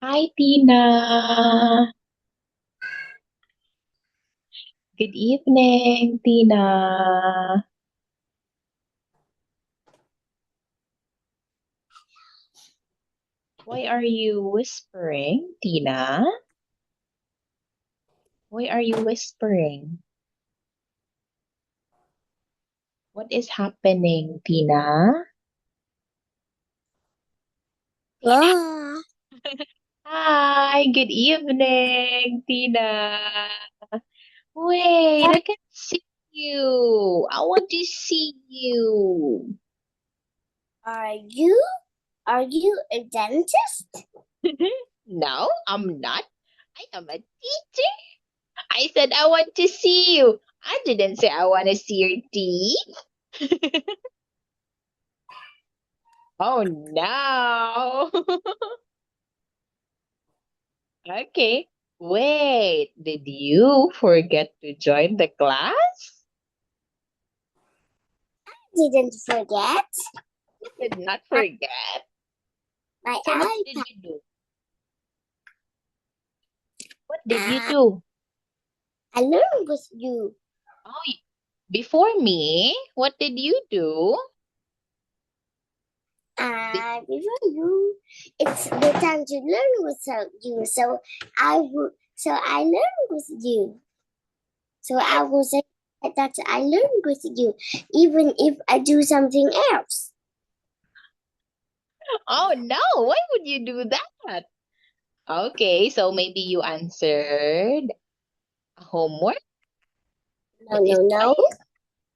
Hi, Tina. Good evening, Tina. Why are you whispering, Tina? Why are you whispering? What is happening, Tina? Yeah, Hi, good evening, Tina. Wait, I can see you. I want to see you. are you are you a dentist? No, I'm not. I am a teacher. I said I want to see you. I didn't say I want to see your teeth. Oh no. Okay. Wait, did you forget to join the class? Didn't forget You did not my, forget. my So what did iPad. you do? What did you Uh, do? I learned with you. Oh, before me, what did you do? Did, Before you, it's the time to learn without you. So I learned with you. So I will say that I learned with you, even if I do something else. oh no, why would you do that? Okay, so maybe you answered homework. No, What is no, why? no,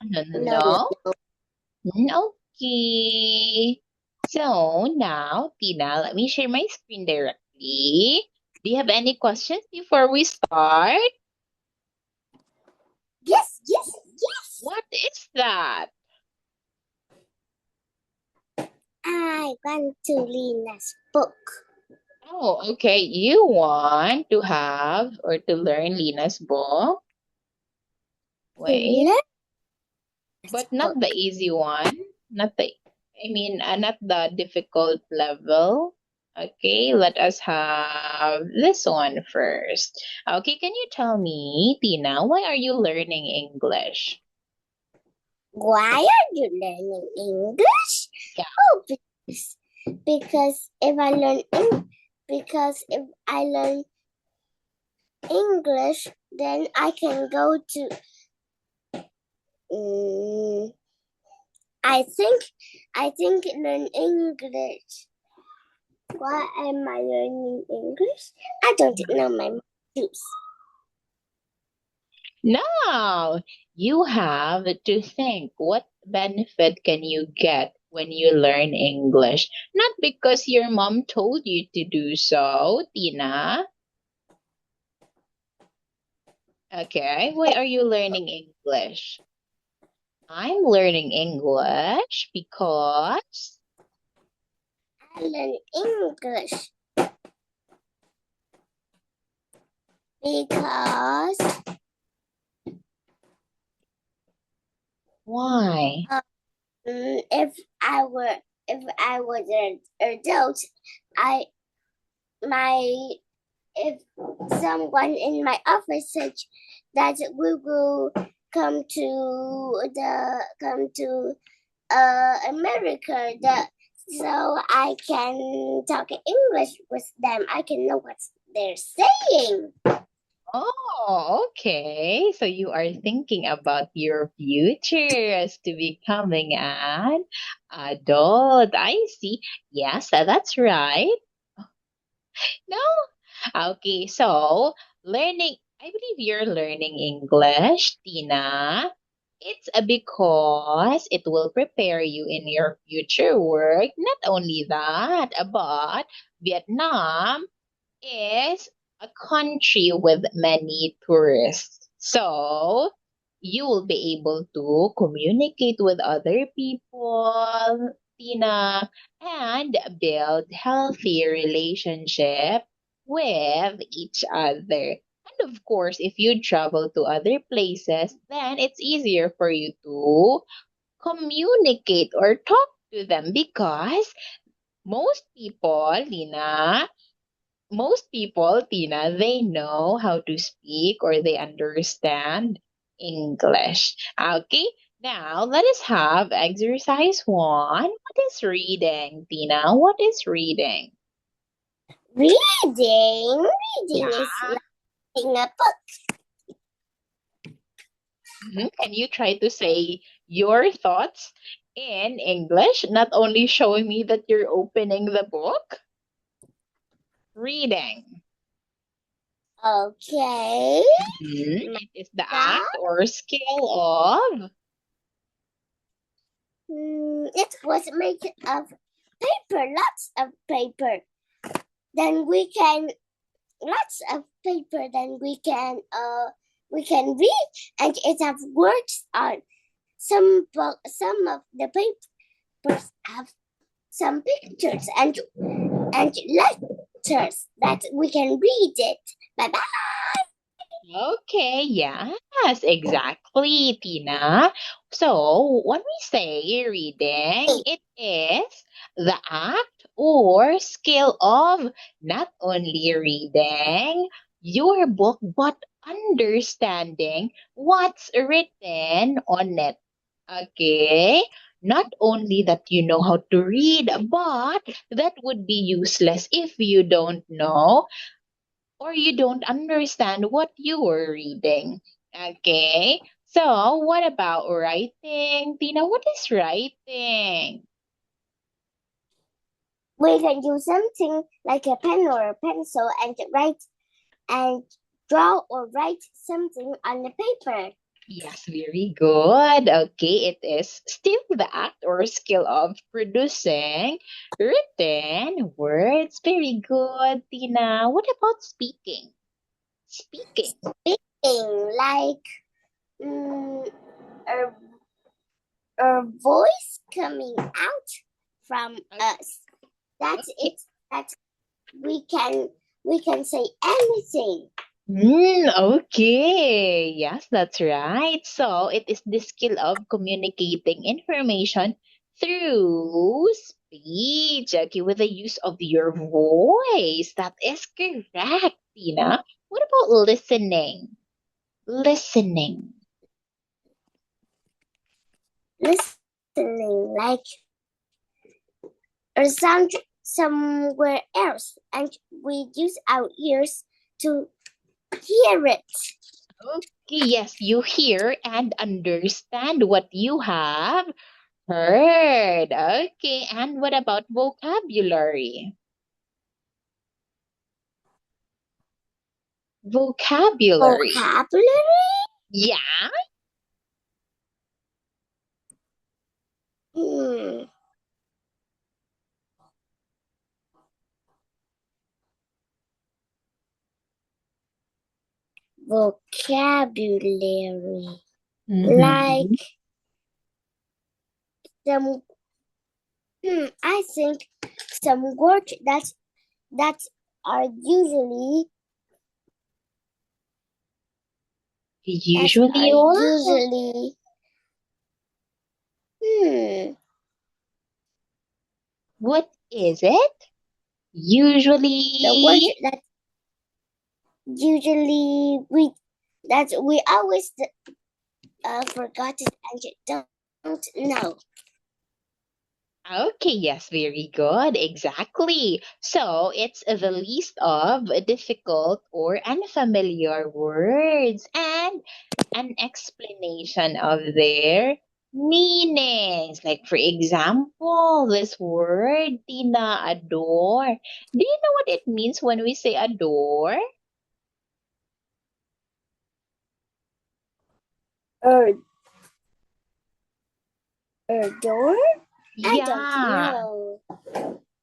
No, no, no, no, no. no. Okay. So now, Tina, let me share my screen directly. Do you have any questions before we start? Yes, yes, yes. What is that? I want to Lina's book. Oh, okay. You want to have or to learn Lina's book? To Wait, learn this but not the book. easy one. Not the, not the difficult level. Okay, let us have this one first. Okay, can you tell me, Tina, why are you learning English? Why are you learning English? Yeah. Oh, because if I learn English, then I can go to. Um, I think learn English. Why am I learning English? I don't know my motives. No, you have to think what benefit can you get when you learn English? Not because your mom told you to do so, Tina. Okay, why are you learning English? I'm learning English because I learn English because why? if I was an adult, I my if someone in my office said that we will come to America, so I can talk English with them. I can know what they're saying. Oh, okay. So you are thinking about your future as to becoming an adult. I see. Yes, that's right. No. Okay, so I believe you're learning English, Tina. It's because it will prepare you in your future work. Not only that, but Vietnam is a country with many tourists. So you will be able to communicate with other people, Tina, and build healthy relationship with each other. And of course, if you travel to other places, then it's easier for you to communicate or talk to them because most people, Lina, most people, Tina, they know how to speak or they understand English. Okay, now let us have exercise one. What is reading, Tina? What is reading? Reading Yeah. is like reading a book. Can you try to say your thoughts in English, not only showing me that you're opening the book? Reading. Okay. It is the Now, act or skill of. it was made of paper, lots of paper. Then we can lots of paper. Then we can read, and it have words on. Some of the papers have some pictures and letters that we can read it. Bye bye. Okay, yes, exactly, Tina. So when we say reading, it is the act or skill of not only reading your book, but understanding what's written on it. Okay? Not only that you know how to read, but that would be useless if you don't know or you don't understand what you were reading. Okay? So, what about writing? Tina, what is writing? We can use something like a pen or a pencil and write and draw or write something on the paper. Yes, very good. Okay, it is still the act or skill of producing written words. Very good, Tina. What about speaking? Speaking. Speaking like a, a voice coming out from us. That's it. That we can say anything. Okay. Yes, that's right. So it is the skill of communicating information through speech. Okay, with the use of your voice. That is correct, Tina. What about listening? Listening. Listening like a sound somewhere else, and we use our ears to hear it. Okay, yes, you hear and understand what you have heard. Okay, and what about vocabulary? Vocabulary. Vocabulary? Yeah. Hmm. Vocabulary. Mm-hmm. Like some I think some words that are Usually what? usually hmm What is it? the words Usually. that usually we always forgot it and don't know. Okay, yes, very good. Exactly. So it's the list of difficult or unfamiliar words and an explanation of their meanings. Like, for example, this word, Tina, adore. Do you know what it means when we say adore? Or door? I don't Yeah. know.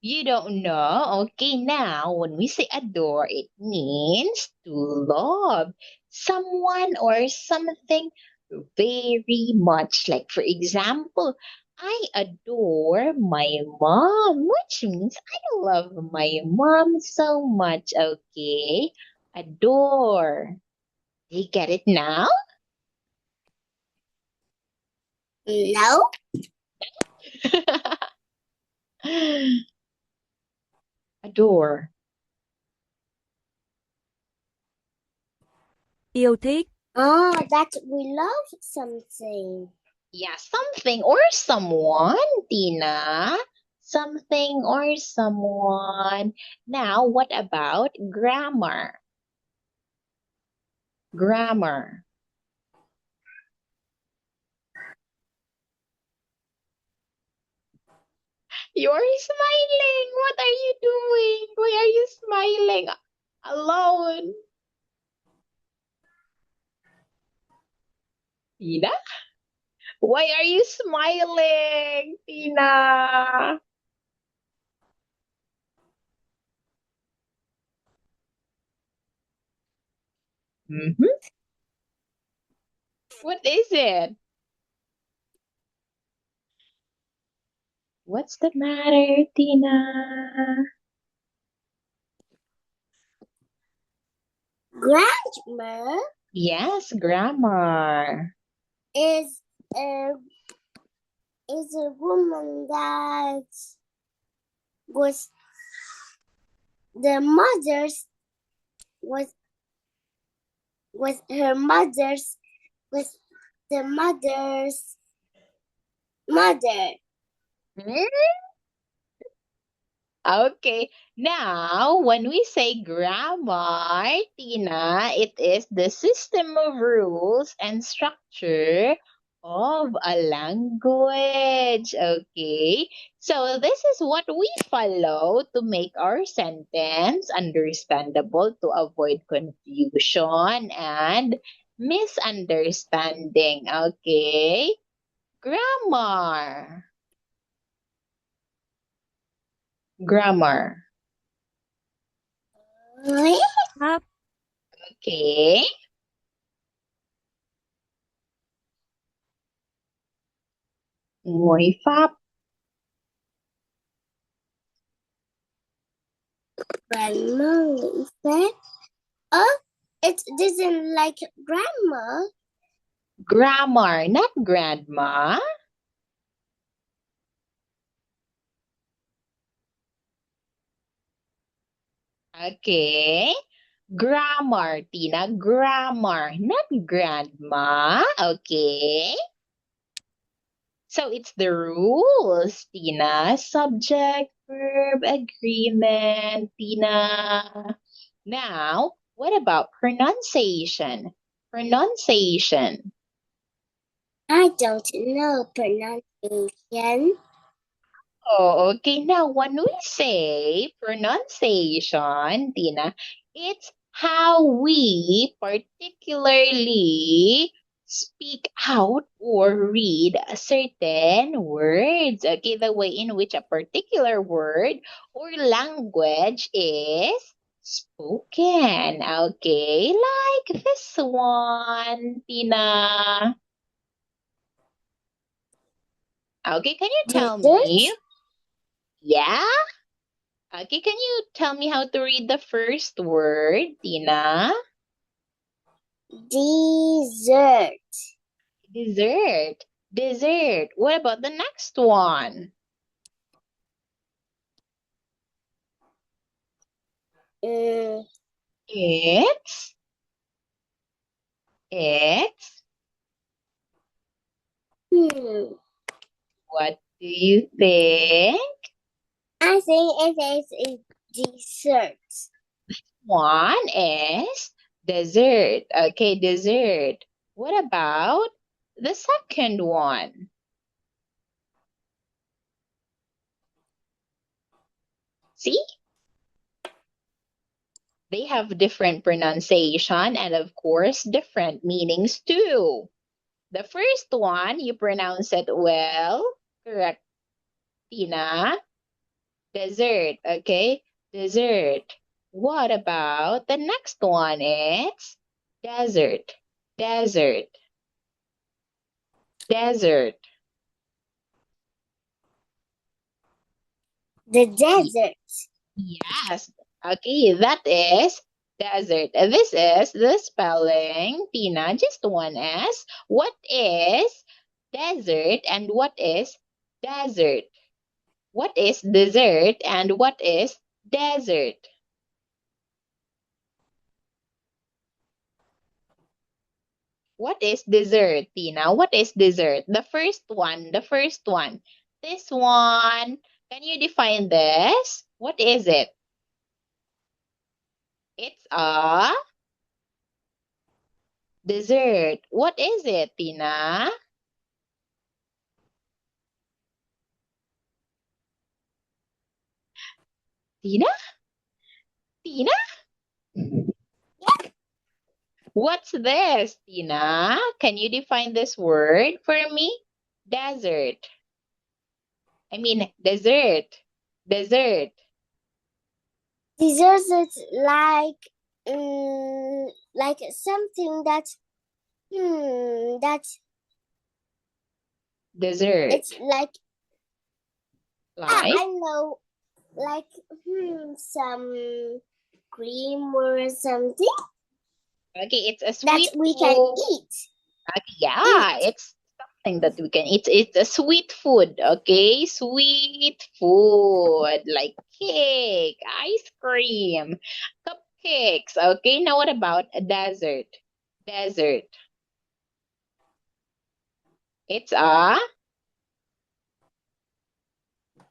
You don't know? Okay, now when we say adore, it means to love someone or something very much. Like, for example, I adore my mom, which means I love my mom so much. Okay, adore. You get it now? No. Adore. yêu thích. Oh, that we love something. Yeah, something or someone, Tina. Something or someone. Now, what about grammar? Grammar. You're smiling. What are you doing? Why are you smiling alone? Tina? Why are you smiling, Tina? Mm-hmm. What is it? What's the matter, Tina? Grandma Yes, grammar. is a is a woman that was the mother's was her mother's was the mother's mother. Hmm? Okay. Now, when we say grammar, Tina, it is the system of rules and structure of a language. Okay. So, this is what we follow to make our sentence understandable to avoid confusion and misunderstanding. Okay. Grammar. Grammar. Pháp, Okay. Ngồi Pháp. Grandma is that? Oh, it doesn't like grandma. Grammar, not grandma. Okay. Grammar, Tina. Grammar, not grandma. Okay. So it's the rules, Tina. Subject, verb, agreement, Tina. Now, what about pronunciation? Pronunciation. I don't know pronunciation. Oh, okay. Now, when we say pronunciation, Tina, it's how we particularly speak out or read certain words. Okay, the way in which a particular word or language is spoken. Okay, like this one, Tina. Okay, can you tell Dessert, me? Yeah? Okay, can you tell me how to read the first word, Tina? dessert, Dessert. Dessert. What about the next one? uh, It's, it's, hmm. what do you think? I think it is a dessert. One is dessert. Okay, dessert. What about the second one? See? They have different pronunciation and, of course, different meanings too. The first one, you pronounce it well. Correct, Tina. Dessert, okay? Dessert. What about the next one? It's desert. Desert. Desert. The desert. Yes. Okay, that is desert. This is the spelling, Tina, just one S. What is desert and what is desert? What is dessert and what is desert? What is dessert, Tina? What is dessert? The first one, the first one. This one. Can you define this? What is it? It's a dessert. What is it, Tina? Tina? Tina? What's this, Tina? Can you define this word for me? Desert. I mean, dessert. Dessert. Dessert is like something that Dessert. it's like Like? I know, like some cream or something Okay, it's a that sweet we can food. eat. Okay, yeah, it's something that we can eat. It's a sweet food, okay? Sweet food like cake, ice cream, cupcakes. Okay, now what about a dessert? Dessert. It's a,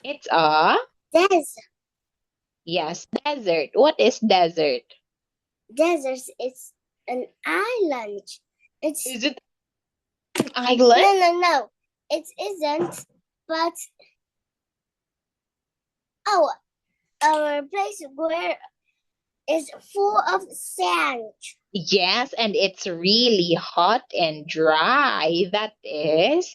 it's a, Desert, yes, desert. What is desert? desert is an island. It's Is it an island? no. It isn't. But oh, our place where is full of sand. Yes, and it's really hot and dry. That is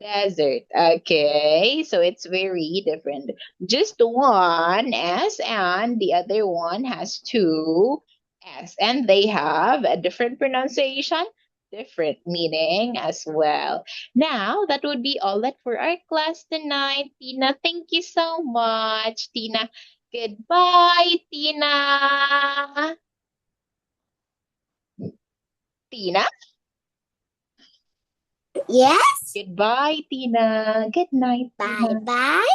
desert. Okay, so it's very different. Just one S and the other one has two S, and they have a different pronunciation, different meaning as well. Now, that would be all that for our class tonight. Tina, thank you so much. Tina, goodbye, Tina. Tina? Yes. Goodbye, Tina. Good night, Bye Tina. bye.